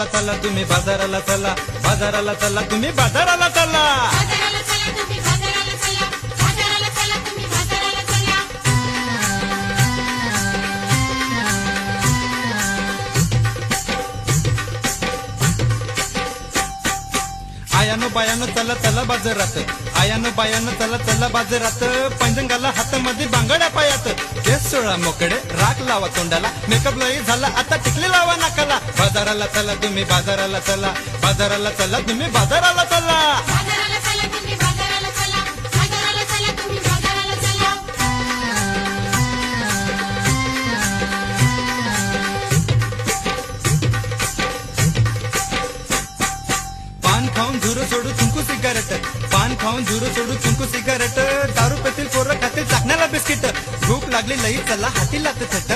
चला तुम्ही बाजाराला चला, बाजाराला चला तुम्ही बाजाराला चला. बाजाराला चला तुम्ही बाजाराला चला, बाजाराला चला तुम्ही बाजाराला चला. आयानो बायानो चला चला बाजारात, आयानो बायानो चला चला बाजारात. पंजंगाला हातामध्ये बांगड्या पायात, केस सोळा मोकडे, राख लावा तोंडाला, मेकअप लई झाला आता टिकली लावा नाकाला. बाजाराला चला तुम्ही बाजाराला चला, बाजाराला चला तुम्ही बाजाराला चला. बाजाराला चला तुम्ही बाजाराला चला, बाजाराला चला तुम्ही बाजाराला चला. पान खाऊन झुरू सोडू चुंकू सिगारेट, पान खाऊन झुरू सोडू चुंकू सिगारेट. दारू पेतील पोरं खातील चाकण्याला बिस्किट, भूक लागली लई चला हाती लात थट,